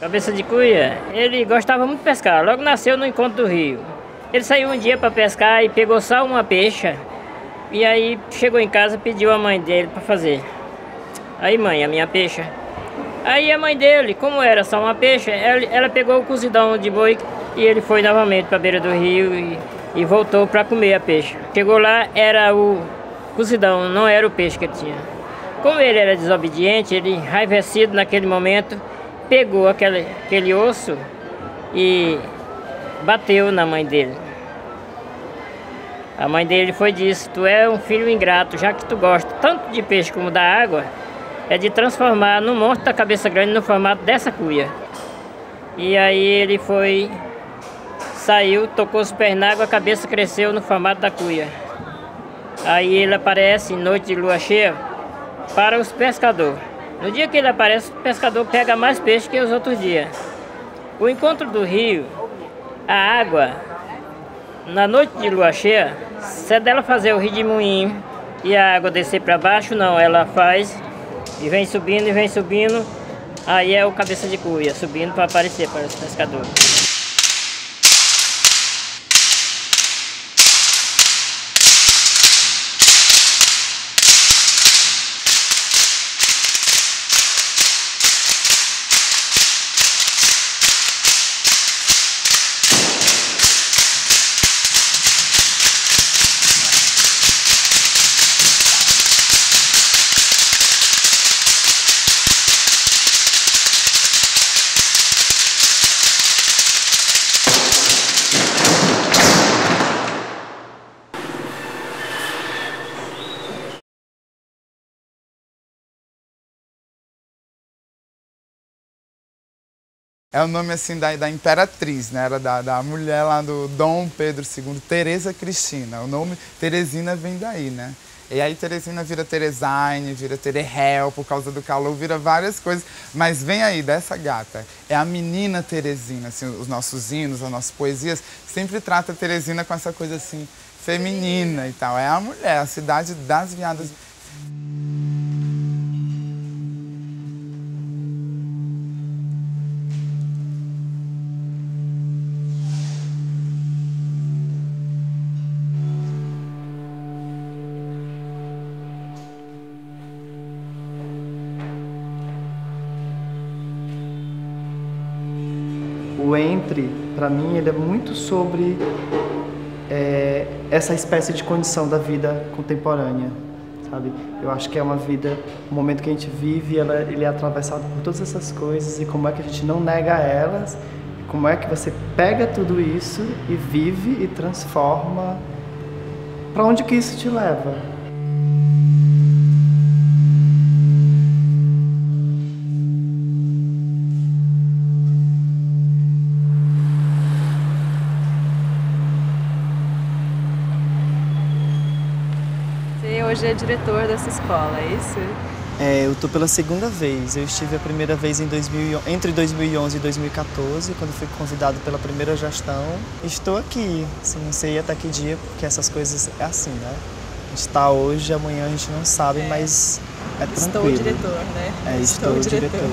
Cabeça de cuia, ele gostava muito de pescar, logo nasceu no encontro do rio. Ele saiu um dia para pescar e pegou só uma peixa. E aí chegou em casa e pediu a mãe dele para fazer. Aí mãe, a minha peixa. Aí a mãe dele, como era só uma peixa, ela pegou o cozidão de boi e ele foi novamente para a beira do rio e voltou para comer a peixe. Chegou lá, era o cozidão, não era o peixe que ele tinha. Como ele era desobediente, ele, enraivecido naquele momento, pegou aquele osso e bateu na mãe dele. A mãe dele foi e disse: tu é um filho ingrato, já que tu gosta tanto de peixe como da água, é de transformar no monstro da cabeça grande no formato dessa cuia. E aí ele foi, saiu, tocou os pés na água, a cabeça cresceu no formato da cuia. Aí ele aparece em noite de lua cheia para os pescadores. No dia que ele aparece, o pescador pega mais peixe que os outros dias. O encontro do rio, a água, na noite de lua cheia, se é dela fazer o redemoinho e a água descer para baixo, não, ela faz e vem subindo, aí é o cabeça de cuia, subindo para aparecer para os pescadores. É o nome assim da imperatriz, né? Era da mulher lá do Dom Pedro II, Teresa Cristina. O nome Teresina vem daí, né? E aí Teresina vira Teresaine, vira Terehel, por causa do calor, vira várias coisas. Mas vem aí dessa gata. É a menina Teresina, assim, os nossos hinos, as nossas poesias, sempre trata Teresina com essa coisa assim, feminina e tal. É a mulher, a cidade das viadas. O Entre, para mim, ele é muito sobre essa espécie de condição da vida contemporânea, sabe? Eu acho que é uma vida, o momento que a gente vive, ele é atravessado por todas essas coisas e como é que a gente não nega elas, como é que você pega tudo isso e vive e transforma, para onde que isso te leva? Hoje é diretor dessa escola, é isso? Eu estou pela segunda vez. Eu estive a primeira vez entre 2011 e 2014, quando fui convidado pela primeira gestão. Estou aqui, assim, não sei até que dia, porque essas coisas é assim, né? A gente está hoje, amanhã a gente não sabe, mas é tranquilo. Estou diretor, né? Estou diretor.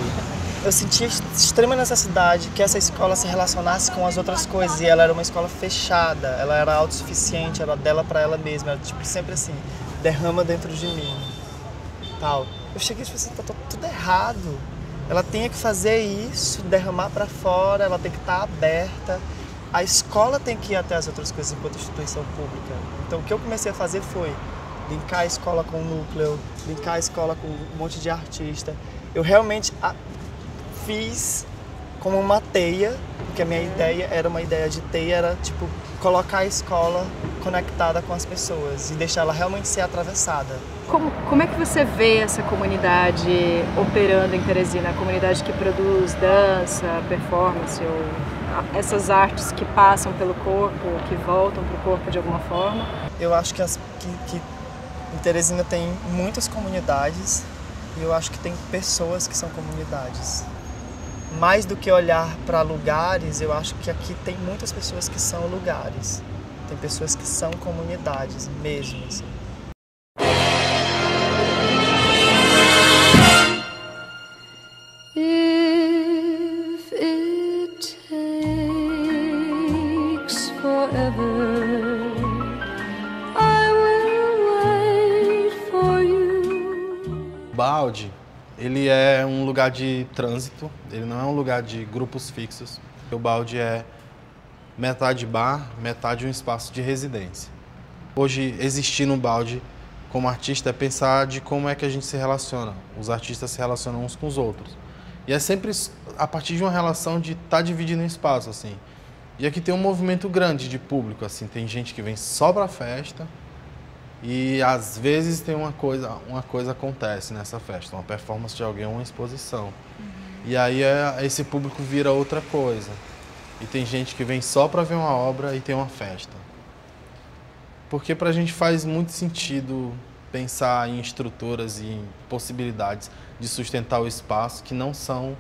Eu sentia extrema necessidade que essa escola se relacionasse com as outras coisas, e ela era uma escola fechada, ela era autossuficiente, era dela para ela mesma, era tipo sempre assim, derrama dentro de mim, tal. Eu cheguei e falei assim, tá tudo errado. Ela tem que fazer isso, derramar para fora, ela tem que estar aberta. A escola tem que ir até as outras coisas enquanto instituição pública. Então o que eu comecei a fazer foi linkar a escola com o núcleo, linkar a escola com um monte de artista. Eu realmente fiz como uma teia, porque a minha ideia era uma ideia de teia, era tipo colocar a escola conectada com as pessoas e deixar ela realmente ser atravessada. Como é que você vê essa comunidade operando em Teresina? A comunidade que produz dança, performance, ou essas artes que passam pelo corpo, que voltam para o corpo de alguma forma? Eu acho que em Teresina tem muitas comunidades e eu acho que tem pessoas que são comunidades. Mais do que olhar para lugares, eu acho que aqui tem muitas pessoas que são lugares. Tem pessoas que são comunidades mesmo, assim. If balde, ele é um lugar de trânsito, ele não é um lugar de grupos fixos. O balde é metade bar, metade um espaço de residência. Hoje, existir no balde como artista é pensar de como é que a gente se relaciona. Os artistas se relacionam uns com os outros. E é sempre a partir de uma relação de estar dividindo o espaço, assim. E aqui tem um movimento grande de público, assim. Tem gente que vem só pra festa e, às vezes, tem uma coisa acontece nessa festa. Uma performance de alguém, uma exposição. E aí esse público vira outra coisa. E tem gente que vem só pra ver uma obra e tem uma festa. Porque pra gente faz muito sentido pensar em estruturas e em possibilidades de sustentar o espaço que não são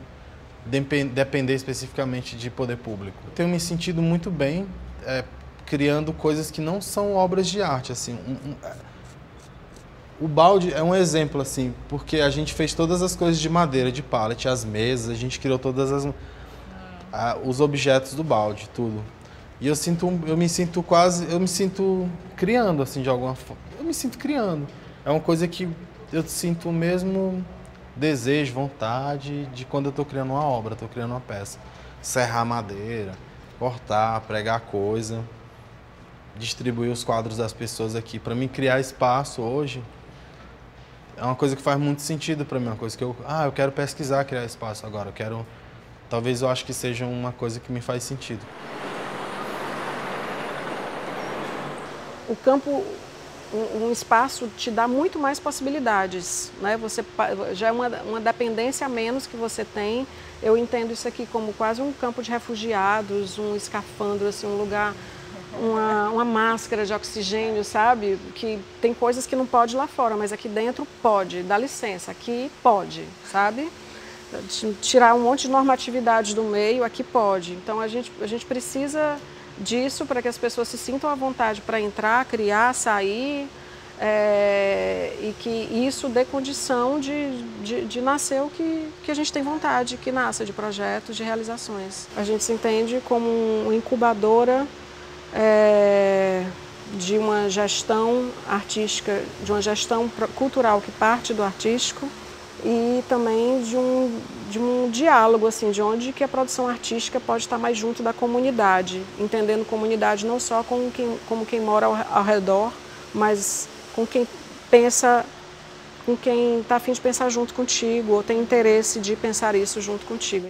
depender especificamente de poder público. Eu tenho me sentido muito bem criando coisas que não são obras de arte. Assim, o balde é um exemplo, assim, porque a gente fez todas as coisas de madeira, de pallet, as mesas, a gente criou todas os objetos do balde, tudo. E eu me sinto criando, assim, de alguma forma. Eu me sinto criando. É uma coisa que eu sinto o mesmo desejo, vontade de quando eu estou criando uma obra, estou criando uma peça. Serrar madeira, cortar, pregar coisa, distribuir os quadros das pessoas aqui. Para mim, criar espaço hoje é uma coisa que faz muito sentido para mim, uma coisa que eu quero pesquisar, criar espaço agora. Talvez eu acho que seja uma coisa que me faz sentido. O campo, um espaço te dá muito mais possibilidades, né? Você já é uma dependência a menos que você tem. Eu entendo isso aqui como quase um campo de refugiados, um escafandro, assim, um lugar, uma máscara de oxigênio, sabe? Que tem coisas que não pode lá fora, mas aqui dentro pode, dá licença, aqui pode, sabe? Tirar um monte de normatividades do meio, aqui pode. Então a gente precisa disso para que as pessoas se sintam à vontade para entrar, criar, sair, e que isso dê condição de nascer o que a gente tem vontade, que nasça de projetos, de realizações. A gente se entende como uma incubadora de uma gestão artística, de uma gestão cultural que parte do artístico e também de um diálogo, assim, de onde que a produção artística pode estar mais junto da comunidade, entendendo comunidade não só como quem mora ao redor, mas com quem pensa, com quem está a fim de pensar junto contigo, ou tem interesse de pensar isso junto contigo.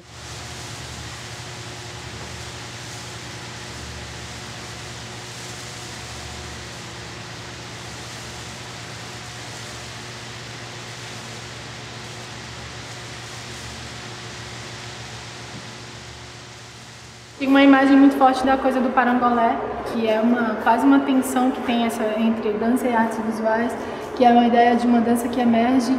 Tem uma imagem muito forte da coisa do parangolé, que é quase uma tensão que tem entre dança e artes visuais, que é uma ideia de uma dança que emerge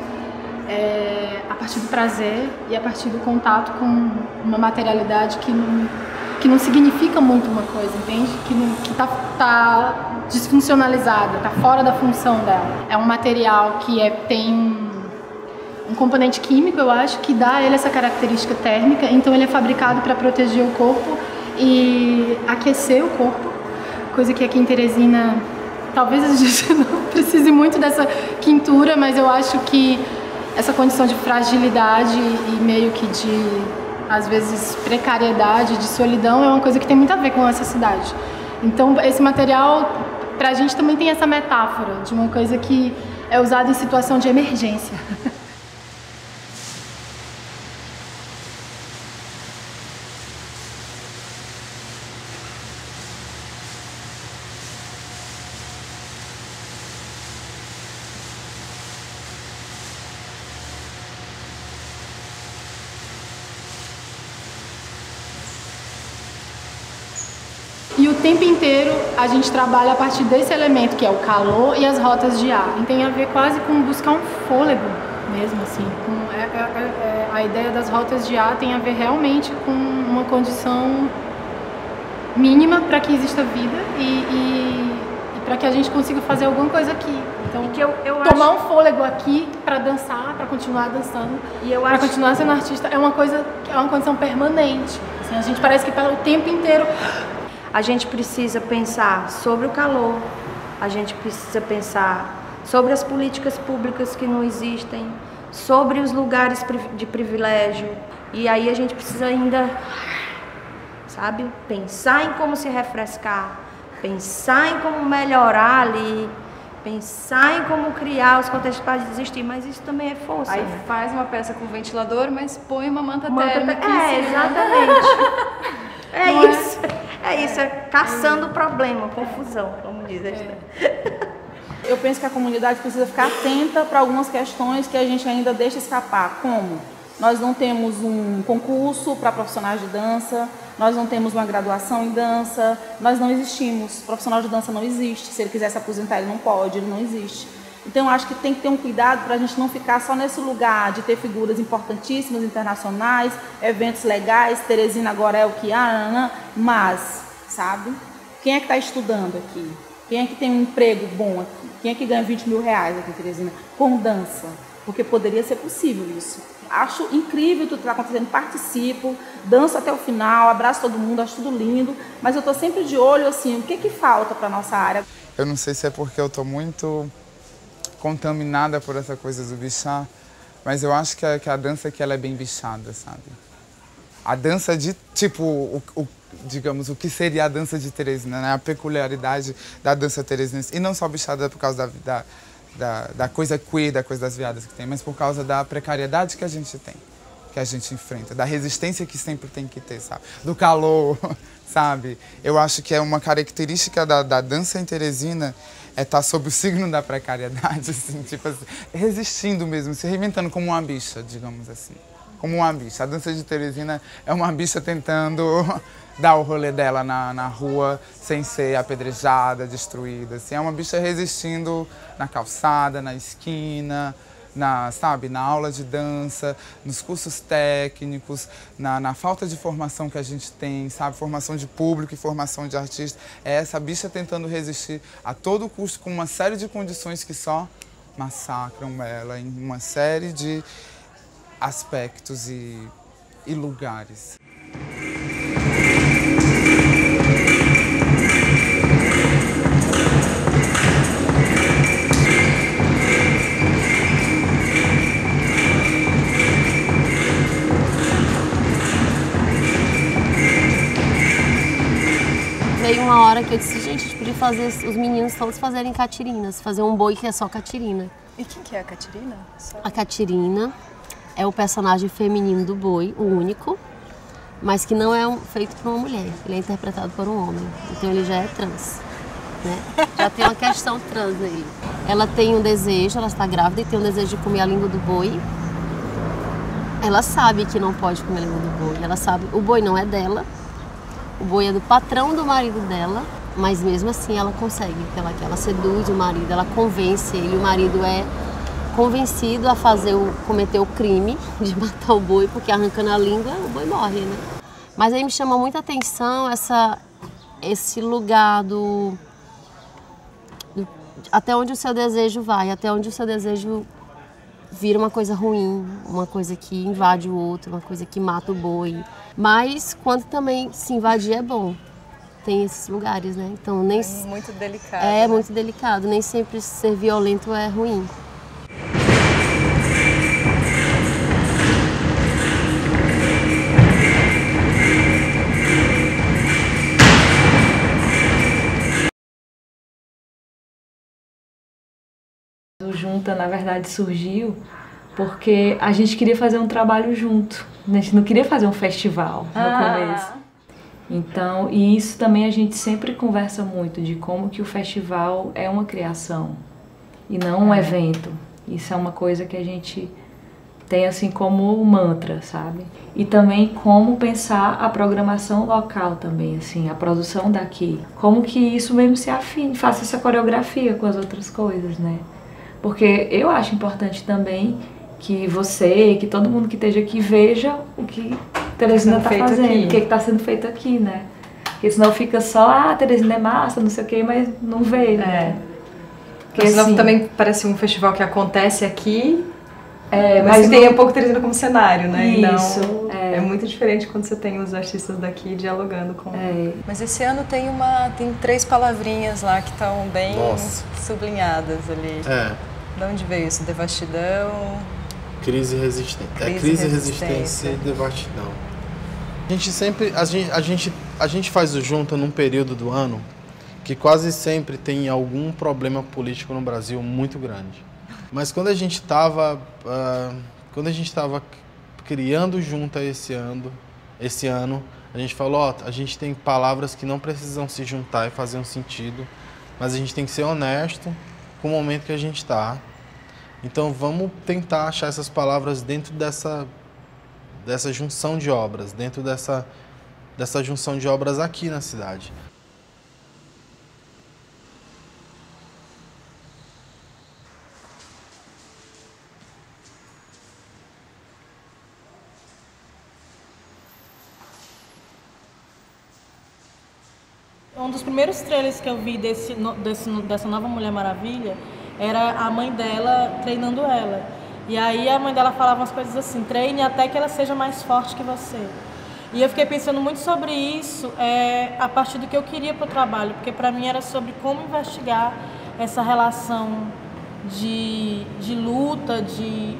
a partir do prazer e a partir do contato com uma materialidade que não significa muito uma coisa, entende? Que tá desfuncionalizada, tá fora da função dela. É um material que tem um componente químico, eu acho, que dá a ele essa característica térmica, então ele é fabricado para proteger o corpo e aquecer o corpo, coisa que aqui em Teresina talvez a gente não precise muito dessa quintura, mas eu acho que essa condição de fragilidade e meio que às vezes, precariedade, de solidão é uma coisa que tem muito a ver com essa cidade. Então, esse material, pra gente, também tem essa metáfora de uma coisa que é usada em situação de emergência. E o tempo inteiro a gente trabalha a partir desse elemento, que é o calor e as rotas de ar. E tem a ver quase com buscar um fôlego mesmo, assim. A ideia das rotas de ar tem a ver realmente com uma condição mínima para que exista vida e para que a gente consiga fazer alguma coisa aqui. Então, tomar um fôlego aqui para dançar, para continuar dançando, para continuar sendo artista, é uma condição permanente. Assim, a gente parece que está o tempo inteiro. A gente precisa pensar sobre o calor, a gente precisa pensar sobre as políticas públicas que não existem, sobre os lugares de privilégio. E aí a gente precisa ainda, sabe, pensar em como se refrescar, pensar em como melhorar ali, pensar em como criar os contextos para desistir, mas isso também é força. Aí né? faz uma peça com ventilador, mas põe uma manta térmica. Exatamente. É isso, é caçando o problema, confusão, como diz a gente. Eu penso que a comunidade precisa ficar atenta para algumas questões que a gente ainda deixa escapar, como nós não temos um concurso para profissionais de dança, nós não temos uma graduação em dança, nós não existimos, o profissional de dança não existe, se ele quiser se aposentar ele não pode, ele não existe. Então eu acho que tem que ter um cuidado para a gente não ficar só nesse lugar de ter figuras importantíssimas, internacionais, eventos legais, Teresina agora é o que há, mas, sabe, quem é que está estudando aqui? Quem é que tem um emprego bom aqui? Quem é que ganha 20 mil reais aqui em Teresina com dança? Porque poderia ser possível isso. Acho incrível tudo que está acontecendo, participo, danço até o final, abraço todo mundo, acho tudo lindo, mas eu estou sempre de olho assim, o que falta para a nossa área? Eu não sei se é porque eu estou muito contaminada por essa coisa do bichar, mas eu acho que a dança aqui ela é bem bichada, sabe? A dança de, tipo, digamos, o que seria a dança de Teresina, né? A peculiaridade da dança teresinense, e não só bichada por causa da coisa queer, da coisa das viadas que tem, mas por causa da precariedade que a gente tem, que a gente enfrenta, da resistência que sempre tem que ter, sabe? Do calor, sabe? Eu acho que é uma característica da dança em Teresina é estar sob o signo da precariedade, assim, tipo assim, resistindo mesmo, se reinventando como uma bicha, digamos assim. Como uma bicha. A dança de Teresina é uma bicha tentando dar o rolê dela na rua sem ser apedrejada, destruída. Assim. É uma bicha resistindo na calçada, na esquina, sabe, na aula de dança, nos cursos técnicos, na falta de formação que a gente tem, sabe, formação de público e formação de artista. É essa bicha tentando resistir a todo custo com uma série de condições que só massacram ela em uma série de aspectos e lugares. Veio uma hora que eu disse, gente, a gente podia fazer os meninos todos fazerem catirinas, fazer um boi que é só catirina. E quem que é a Catirina? A catirina é o personagem feminino do boi, o único, mas que não é feito por uma mulher, ele é interpretado por um homem, então ele já é trans, né? Já tem uma questão trans aí. Ela tem um desejo, ela está grávida e tem um desejo de comer a língua do boi. Ela sabe que não pode comer a língua do boi, ela sabe, o boi não é dela, o boi é do patrão do marido dela, mas mesmo assim ela consegue, ela seduz o marido, ela convence ele, o marido é convencido a cometer o crime de matar o boi, porque arrancando a língua o boi morre, né? Mas aí me chamou muita atenção esse lugar até onde o seu desejo vai, até onde o seu desejo vira uma coisa ruim, uma coisa que invade o outro, uma coisa que mata o boi. Mas quando também se invadir é bom. Tem esses lugares, né? Então nem é muito delicado. É, né? muito delicado, nem sempre ser violento é ruim. O Junta, na verdade, surgiu porque a gente queria fazer um trabalho junto. A gente não queria fazer um festival no começo. Então, e isso também a gente sempre conversa muito, de como que o festival é uma criação e não um evento. Isso é uma coisa que a gente tem assim como mantra, sabe? E também como pensar a programação local também, assim, a produção daqui. Como que isso mesmo se afine, faça essa coreografia com as outras coisas, né? Porque eu acho importante também que você, que todo mundo que esteja aqui veja o que Teresina está fazendo, o que está sendo feito aqui, né? Porque senão fica só, Teresina é massa, não sei o quê, mas não vê, né? Porque senão assim, também parece um festival que acontece aqui, mas tem um pouco Teresina como cenário, né? Isso. Então, é muito diferente quando você tem os artistas daqui dialogando com... Mas esse ano tem 3 palavrinhas lá que estão bem sublinhadas ali. De onde veio isso? Devastidão? Crise resistência e devastidão. A gente faz o junta num período do ano que quase sempre tem algum problema político no Brasil muito grande. Mas quando a gente estava criando junta esse ano, a gente falou, ó, a gente tem palavras que não precisam se juntar e fazer um sentido, mas a gente tem que ser honesto com o momento que a gente está. Então vamos tentar achar essas palavras dentro dessa junção de obras, dentro dessa junção de obras aqui na cidade. Um dos primeiros trailers que eu vi dessa nova Mulher Maravilha era a mãe dela treinando ela. E aí a mãe dela falava umas coisas assim, treine até que ela seja mais forte que você. E eu fiquei pensando muito sobre isso a partir do que eu queria para o trabalho, porque para mim era sobre como investigar essa relação de luta, de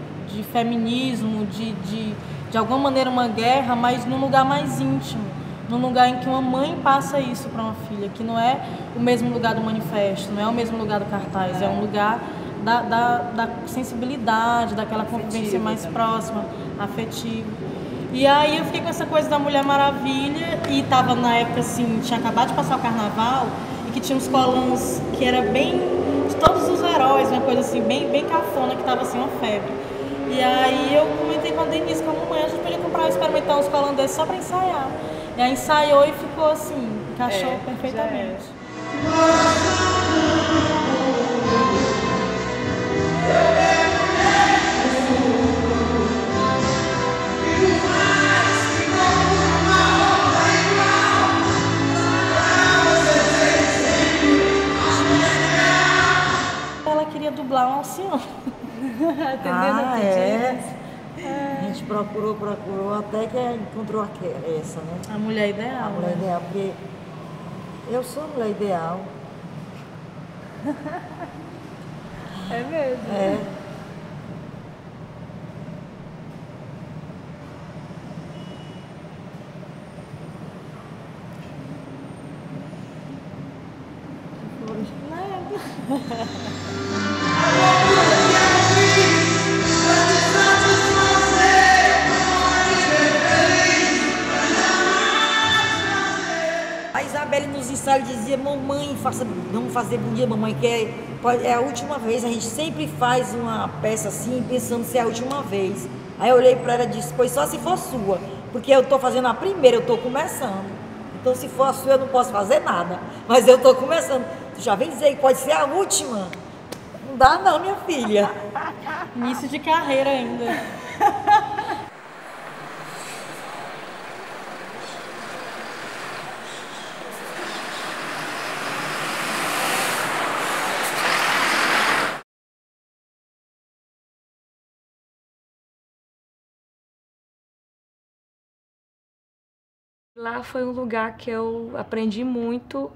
feminismo, de alguma maneira uma guerra, mas num lugar mais íntimo. Num lugar em que uma mãe passa isso para uma filha, que não é o mesmo lugar do manifesto, não é o mesmo lugar do cartaz, é um lugar da sensibilidade, daquela convivência mais próxima, afetiva. E aí eu fiquei com essa coisa da Mulher Maravilha e estava na época assim, tinha acabado de passar o carnaval e que tinha uns colãs que era bem de todos os heróis, uma coisa assim, bem cafona, que estava assim, uma febre. E aí eu comentei com a Denise, com a mamãe, a gente podia comprar e experimentar uns colãs desses só para ensaiar. E aí ensaiou e ficou assim, encaixou perfeitamente. Ela queria dublar um ancião. A gente procurou até que encontrou essa, né? A mulher ideal. A mulher ideal, porque eu sou a mulher ideal. É mesmo? É. A Isabelle nos ensaios dizia, mamãe, vamos fazer Bom Dia Mamãe, que é a última vez, a gente sempre faz uma peça assim, pensando se é a última vez. Aí eu olhei para ela e disse, pois só se for sua, porque eu estou fazendo a primeira, eu estou começando. Então se for a sua eu não posso fazer nada, mas eu estou começando. Tu já vem dizer que pode ser a última? Não dá não, minha filha. Início de carreira ainda. Lá foi um lugar que eu aprendi muito,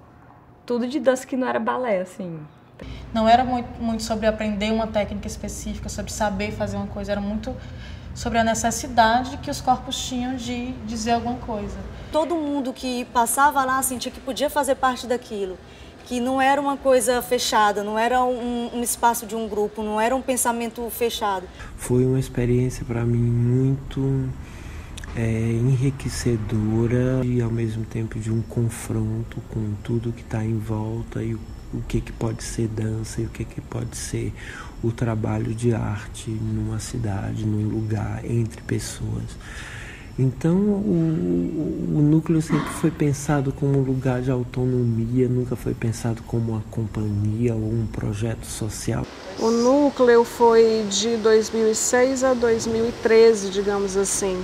tudo de dança que não era balé, assim. Não era muito sobre aprender uma técnica específica, sobre saber fazer uma coisa, era muito sobre a necessidade que os corpos tinham de dizer alguma coisa. Todo mundo que passava lá sentia que podia fazer parte daquilo, que não era uma coisa fechada, não era um espaço de um grupo, não era um pensamento fechado. Foi uma experiência para mim muito enriquecedora e ao mesmo tempo de um confronto com tudo que está em volta e o que pode ser dança e o que pode ser o trabalho de arte numa cidade, num lugar, entre pessoas. Então o núcleo sempre foi pensado como um lugar de autonomia, nunca foi pensado como uma companhia ou um projeto social. O núcleo foi de 2006 a 2013, digamos assim.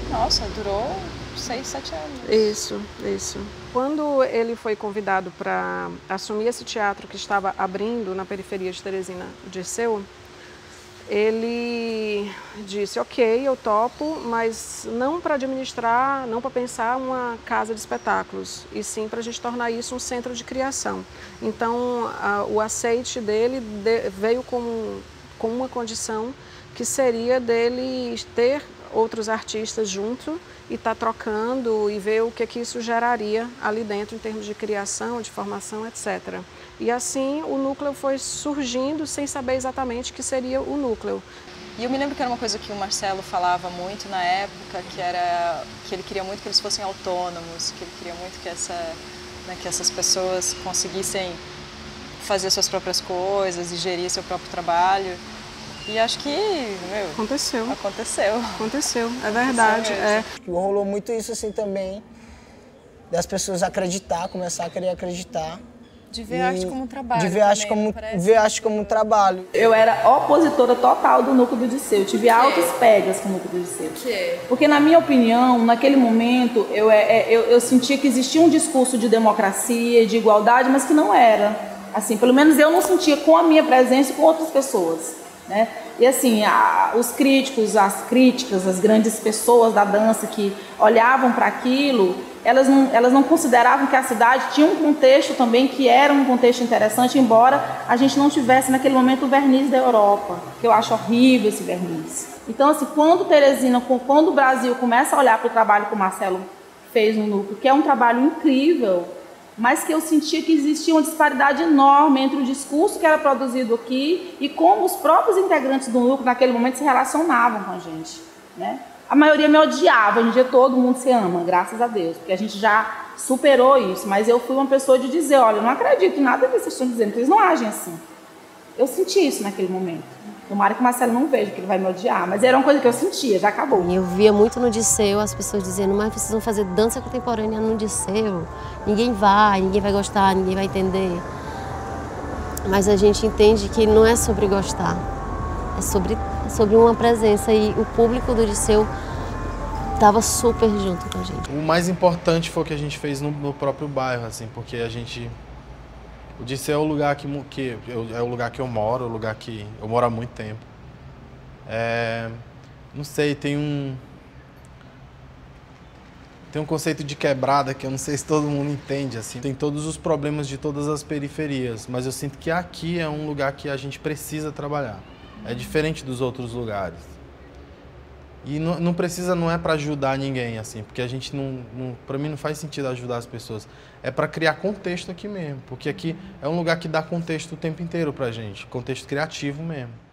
Nossa, durou 6, 7 anos. Isso. Quando ele foi convidado para assumir esse teatro que estava abrindo na periferia de Teresina, Dirceu, ele disse, ok, eu topo, mas não para administrar, não para pensar uma casa de espetáculos, e sim para a gente tornar isso um centro de criação. Então, o aceite dele veio com uma condição que seria dele ter outros artistas junto e estar trocando e ver o que isso geraria ali dentro em termos de criação, de formação, etc. E assim o núcleo foi surgindo sem saber exatamente o que seria o núcleo. E eu me lembro que era uma coisa que o Marcelo falava muito na época, que ele queria muito que eles fossem autônomos, que ele queria muito que essas pessoas conseguissem fazer suas próprias coisas e gerir seu próprio trabalho. E acho que, Aconteceu, é verdade. Rolou muito isso assim também, das pessoas acreditar, começar a querer acreditar. De ver a arte como um trabalho. De ver a arte como um trabalho. Eu era opositora total do núcleo do Disseu. Eu tive altas pegas com o núcleo do Disseu. Porque, na minha opinião, naquele momento, eu sentia que existia um discurso de democracia, de igualdade, mas que não era. Assim, pelo menos eu não sentia com a minha presença e com outras pessoas, né? E assim, os críticos, as críticas, as grandes pessoas da dança que olhavam para aquilo, elas não consideravam que a cidade tinha um contexto também que era um contexto interessante, embora a gente não tivesse naquele momento o verniz da Europa, que eu acho horrível esse verniz. Então, assim, quando o Brasil começa a olhar para o trabalho que o Marcelo fez no núcleo, que é um trabalho incrível, mas que eu sentia que existia uma disparidade enorme entre o discurso que era produzido aqui e como os próprios integrantes do núcleo naquele momento se relacionavam com a gente, né? A maioria me odiava, hoje em dia todo mundo se ama, graças a Deus, porque a gente já superou isso, mas eu fui uma pessoa de dizer, olha, eu não acredito em nada que vocês estão dizendo, porque eles não agem assim. Eu senti isso naquele momento. Tomara que o Marcelo não veja, que ele vai me odiar, mas era uma coisa que eu sentia, já acabou. Eu via muito no Disseu as pessoas dizendo, mas vocês vão fazer dança contemporânea no Disseu, ninguém vai gostar, ninguém vai entender. Mas a gente entende que não é sobre gostar, é sobre uma presença, e o público do Disseu estava super junto com a gente. O mais importante foi o que a gente fez no próprio bairro, assim, porque o Disseu é o lugar é o lugar que eu moro, o lugar que eu moro há muito tempo. Não sei, tem um conceito de quebrada que eu não sei se todo mundo entende, assim. Tem todos os problemas de todas as periferias, mas eu sinto que aqui é um lugar que a gente precisa trabalhar. É diferente dos outros lugares. E não é para ajudar ninguém, assim, porque a gente para mim não faz sentido ajudar as pessoas. É para criar contexto aqui mesmo, porque aqui é um lugar que dá contexto o tempo inteiro pra gente, contexto criativo mesmo.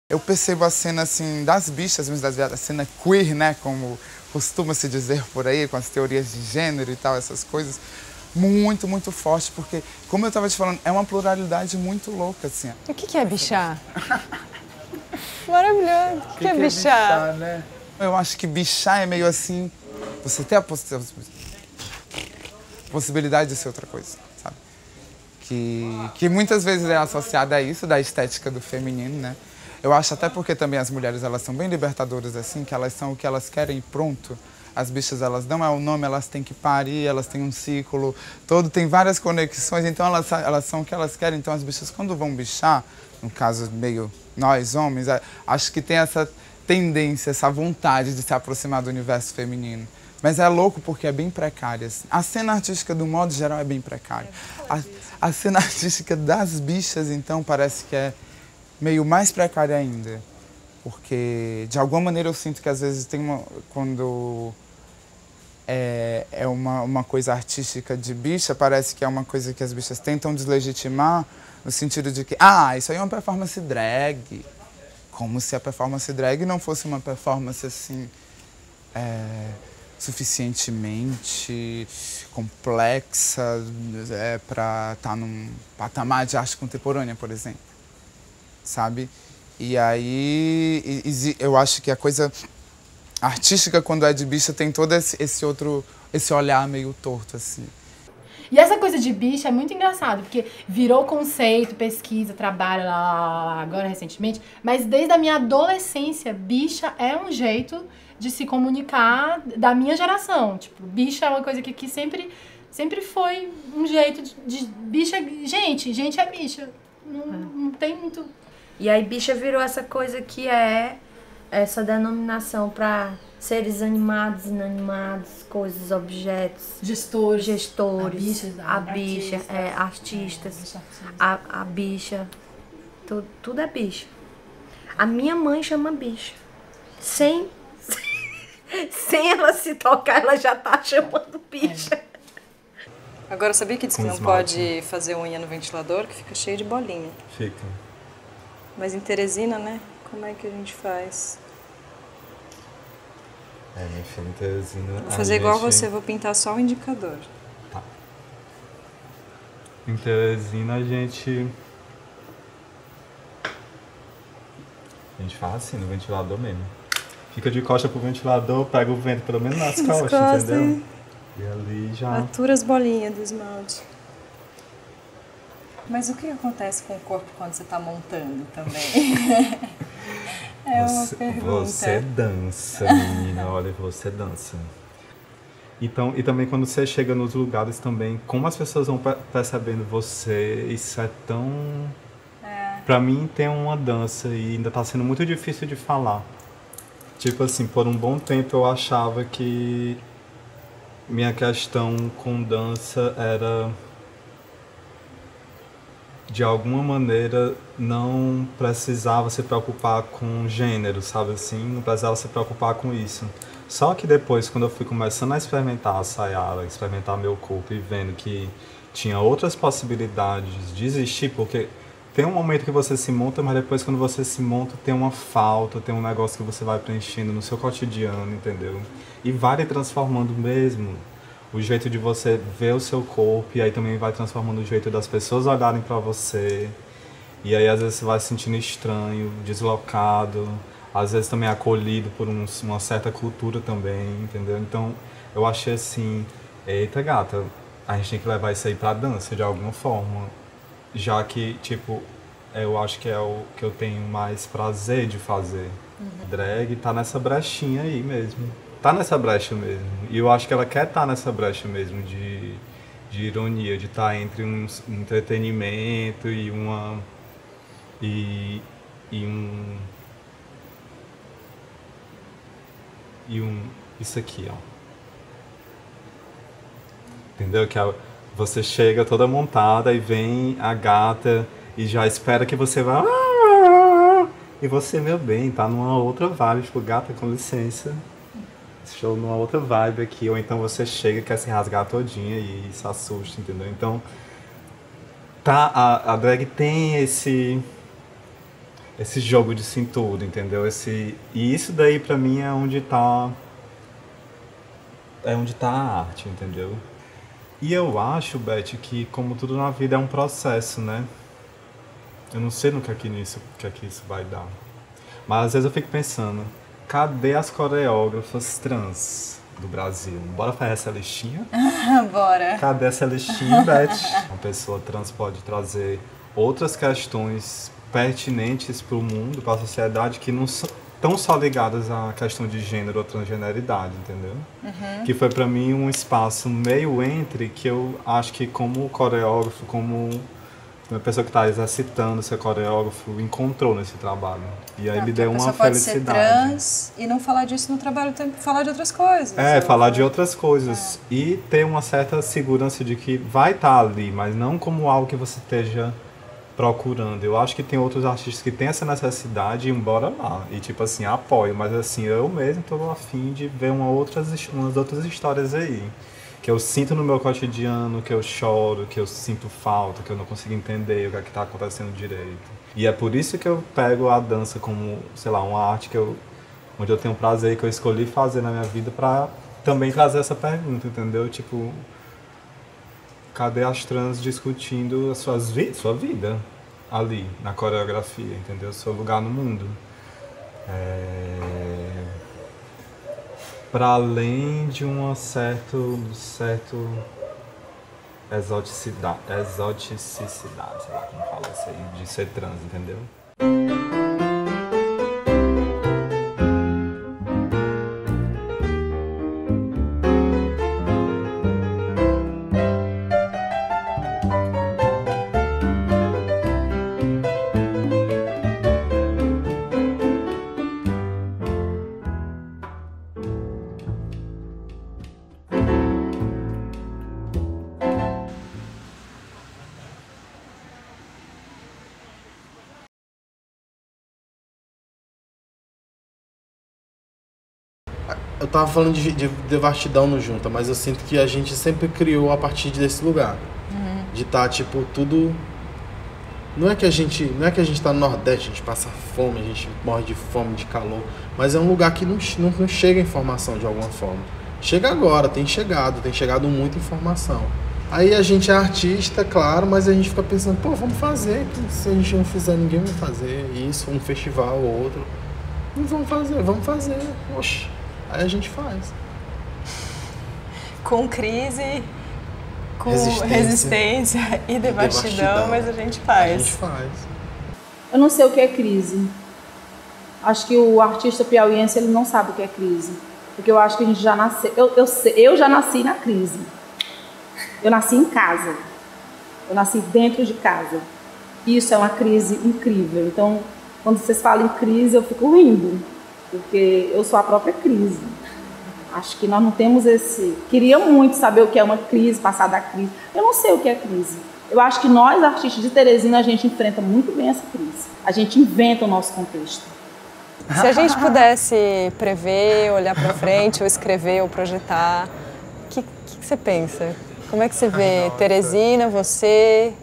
Eu percebo a cena assim das bichas, a cena queer, né, como costuma se dizer por aí, com as teorias de gênero e tal, essas coisas, muito, muito forte, porque, como eu estava te falando, é uma pluralidade muito louca, assim. O que é bichar? Maravilhoso. O que é bichar? Né? Eu acho que bichar é meio assim, você tem a possibilidade de ser outra coisa, sabe? Que muitas vezes é associada a isso, da estética do feminino, né? Eu acho até porque também as mulheres, elas são bem libertadoras, assim, que elas são o que elas querem e pronto. As bichas, elas não é o nome, elas têm que parir, elas têm um ciclo todo, tem várias conexões, então elas são o que elas querem. Então as bichas, quando vão bichar, no caso meio nós, homens, acho que tem essa tendência, essa vontade de se aproximar do universo feminino. Mas é louco porque é bem precária. Assim. A cena artística, do modo geral, é bem precária. A cena artística das bichas, então, parece que é meio mais precária ainda, porque de alguma maneira eu sinto que às vezes quando é uma coisa artística de bicha, parece que é uma coisa que as bichas tentam deslegitimar, no sentido de que, isso aí é uma performance drag, como se a performance drag não fosse uma performance assim, suficientemente complexa para estar num patamar de arte contemporânea, por exemplo. Sabe? E aí eu acho que a coisa artística, quando é de bicha, tem todo esse olhar meio torto, assim. E essa coisa de bicha é muito engraçado, porque virou conceito, pesquisa, trabalho, agora recentemente, mas desde a minha adolescência, bicha é um jeito de se comunicar da minha geração. Tipo, bicha é uma coisa que sempre foi um jeito de bicha... Gente é bicha. Não tem muito... E aí bicha virou essa coisa que é essa denominação para seres animados, inanimados, coisas, objetos. Gestores. A bicha, artistas. A bicha. Tudo é bicha. A minha mãe chama bicha. Sem ela se tocar, ela já tá chamando bicha. Agora, sabia que diz que não pode fazer unha no ventilador, que fica cheio de bolinha? Fica. Mas em Teresina, né? Como é que a gente faz? Minha filha em Teresina... Vou fazer igual você, vou pintar só o indicador. Tá. Em Teresina, a gente faz assim, no ventilador mesmo. Fica de costa pro ventilador, pega o vento pelo menos nas costas, entendeu? E ali já... Atura as bolinhas do esmalte. Mas o que acontece com o corpo quando você tá montando também? Uma pergunta. Você dança, menina, olha, você dança. Então, e também quando você chega nos lugares também, como as pessoas vão percebendo você, isso é tão... Pra mim tem uma dança e ainda tá sendo muito difícil de falar. Tipo assim, por um bom tempo eu achava que minha questão com dança era... de alguma maneira não precisava se preocupar com gênero, sabe assim? Não precisava se preocupar com isso. Só que depois, quando eu fui começando a experimentar a Sayara, experimentar meu corpo e vendo que tinha outras possibilidades de existir, porque tem um momento que você se monta, mas depois quando você se monta tem uma falta, tem um negócio que você vai preenchendo no seu cotidiano, entendeu? E vai lhe transformando mesmo. O jeito de você ver o seu corpo, e aí também vai transformando o jeito das pessoas olharem pra você. E aí às vezes você vai se sentindo estranho, deslocado, às vezes também acolhido por uma certa cultura também, entendeu? Então eu achei assim, eita gata, a gente tem que levar isso aí pra dança de alguma forma. Já que, tipo, eu acho que é o que eu tenho mais prazer de fazer. Drag tá nessa brechinha aí mesmo. Tá nessa brecha mesmo. E eu acho que ela quer estar nessa brecha mesmo de ironia, de estar entre um entretenimento e uma... Isso aqui, ó. Entendeu? Que você chega toda montada e vem a gata e já espera que você vá... E você, meu bem, tá numa outra vibe. Tipo, gata, com licença. Estou numa outra vibe aqui. Ou então você chega e quer se rasgar todinha e se assusta, entendeu? Então, a drag tem esse jogo de cintura, entendeu? E isso daí pra mim é onde tá a arte, entendeu? E eu acho, Beth, que como tudo na vida é um processo, né? Eu não sei no que é que isso vai dar. Mas às vezes eu fico pensando, cadê as coreógrafas trans do Brasil? Bora fazer essa listinha? Bora! Cadê essa listinha, Beth? Uma pessoa trans pode trazer outras questões pertinentes para o mundo, para a sociedade, que não são tão só ligadas à questão de gênero ou transgeneridade, entendeu? Que foi para mim um espaço meio entre, que eu acho que como coreógrafo, como uma pessoa que está exercitando ser coreógrafo, encontrou nesse trabalho. E aí me deu uma felicidade. Pode ser trans e não falar disso no trabalho, tem que falar de outras coisas. Falar de outras coisas. E ter uma certa segurança de que vai estar ali, mas não como algo que você esteja procurando. Eu acho que tem outros artistas que têm essa necessidade e embora lá. E tipo assim, apoio, mas assim, eu mesmo tô a fim de ver umas outras histórias aí. Que eu sinto no meu cotidiano, que eu choro, que eu sinto falta, que eu não consigo entender o que é que tá acontecendo direito. E é por isso que eu pego a dança como, sei lá, uma arte onde eu tenho prazer, que eu escolhi fazer na minha vida pra também trazer essa pergunta, entendeu? Tipo, cadê as trans discutindo a sua vida ali, na coreografia, entendeu? Seu lugar no mundo. Para além de um certo exoticidade, sei lá como fala isso aí, de ser trans, entendeu? Eu tava falando de devastidão no Junta, mas eu sinto que a gente sempre criou a partir desse lugar. De estar, tipo, tudo... Não é que a gente tá no Nordeste, a gente passa fome, a gente morre de fome, de calor, mas é um lugar que não chega informação de alguma forma. Chega agora, tem chegado muita informação. Aí a gente é artista, claro, mas a gente fica pensando, pô, vamos fazer, se a gente não fizer, ninguém vai fazer isso, um festival ou outro. Não vamos fazer, oxe. Aí a gente faz. Com crise, com resistência e devastidão, mas a gente faz. A gente faz. Eu não sei o que é crise. Acho que o artista piauiense ele não sabe o que é crise. Porque eu acho que a gente já nasceu... Eu já nasci na crise. Eu nasci em casa. Eu nasci dentro de casa. Isso é uma crise incrível. Então, quando vocês falam em crise, eu fico rindo. Porque eu sou a própria crise. Acho que nós não temos esse... Queria muito saber o que é uma crise, passar da crise. Eu não sei o que é crise. Eu acho que nós, artistas de Teresina, a gente enfrenta muito bem essa crise. A gente inventa o nosso contexto. Se a gente pudesse prever, olhar para frente, ou escrever, ou projetar, o que você pensa? Como é que você vê Teresina, você,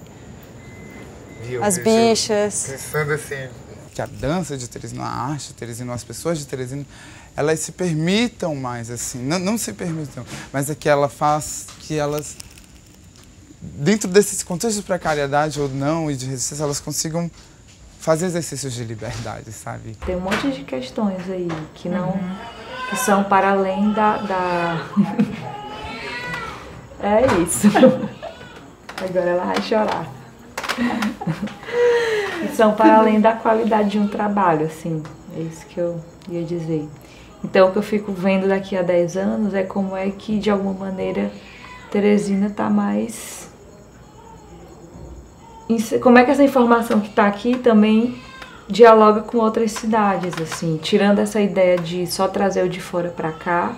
as bichas? Pensando assim, que a dança de Teresina, a arte de Teresina, as pessoas de Teresina, elas se permitam mais, assim, não se permitam, mas é que ela faz que elas, dentro desses contextos de precariedade ou não e de resistência, elas consigam fazer exercícios de liberdade, sabe? Tem um monte de questões aí que não, que são para além da... É isso. Agora ela vai chorar. E são para além da qualidade de um trabalho, assim. É isso que eu ia dizer. Então, o que eu fico vendo daqui a 10 anos é como é que, de alguma maneira, Teresina está mais... Como é que essa informação que está aqui também dialoga com outras cidades, assim, tirando essa ideia de só trazer o de fora para cá,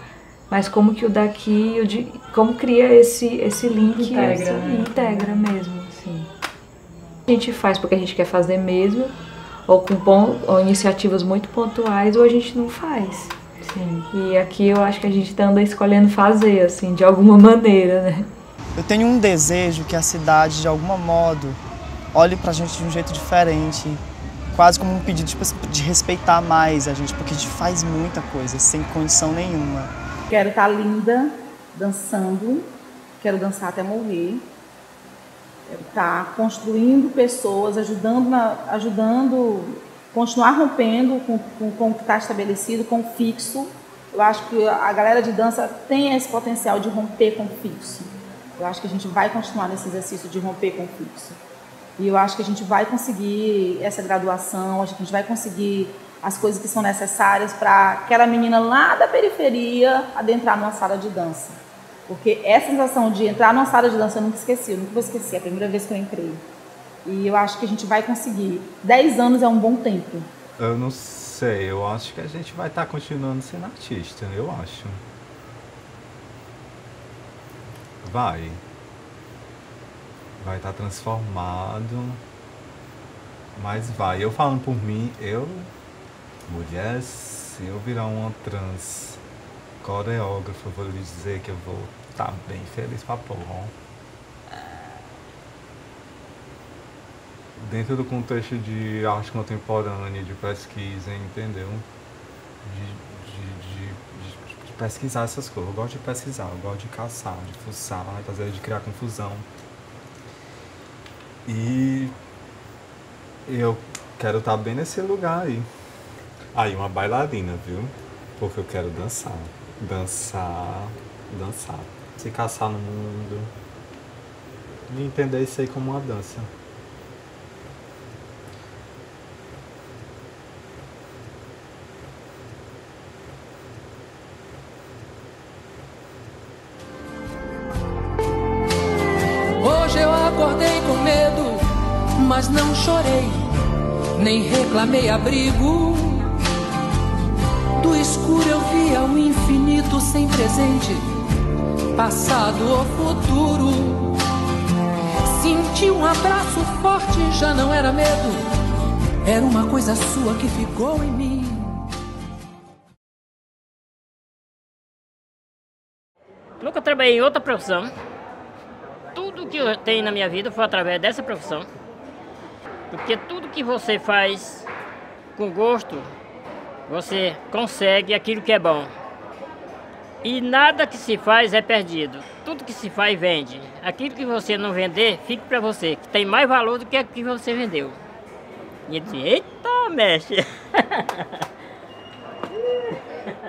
mas como que o daqui, como cria esse link, integra mesmo, assim. A gente faz porque a gente quer fazer mesmo, ou ou iniciativas muito pontuais, ou a gente não faz. Sim. E aqui eu acho que a gente anda escolhendo fazer, assim, de alguma maneira, né? Eu tenho um desejo que a cidade, de algum modo, olhe pra gente de um jeito diferente, quase como um pedido de respeitar mais a gente, porque a gente faz muita coisa sem condição nenhuma. Quero estar linda, dançando, quero dançar até morrer. Quero estar construindo pessoas, ajudando, continuar rompendo com o que está estabelecido, com o fixo. Eu acho que a galera de dança tem esse potencial de romper com o fixo. Eu acho que a gente vai continuar nesse exercício de romper com o fixo. E eu acho que a gente vai conseguir essa graduação, acho que a gente vai conseguir as coisas que são necessárias para aquela menina lá da periferia adentrar numa sala de dança. Porque essa sensação de entrar numa sala de dança eu nunca esqueci, eu nunca vou esquecer, é a primeira vez que eu entrei. E eu acho que a gente vai conseguir. 10 anos é um bom tempo. Eu não sei, eu acho que a gente vai estar continuando sendo artista, eu acho. Vai estar transformado, mas vai. Eu falando por mim, mulher, se eu virar uma trans coreógrafa, eu vou lhe dizer que eu vou estar bem feliz pra porra. Dentro do contexto de arte contemporânea, de pesquisa, entendeu? De pesquisar essas coisas. Eu gosto de pesquisar, eu gosto de caçar, de fuçar, às vezes de criar confusão. E eu quero estar bem nesse lugar aí. Aí, uma bailarina, viu? Porque eu quero dançar. Dançar. Se caçar no mundo. e entender isso aí como uma dança. Hoje eu acordei com medo, mas não chorei, nem reclamei abrigo. Do escuro eu via o infinito sem presente, passado ou futuro. Senti um abraço forte, já não era medo, era uma coisa sua que ficou em mim. Nunca trabalhei em outra profissão. Tudo que eu tenho na minha vida foi através dessa profissão. Porque tudo que você faz com gosto, você consegue aquilo que é bom. E nada que se faz é perdido. Tudo que se faz vende. Aquilo que você não vender, fica para você, que tem mais valor do que aquilo que você vendeu. E ele disse, eita, mexe!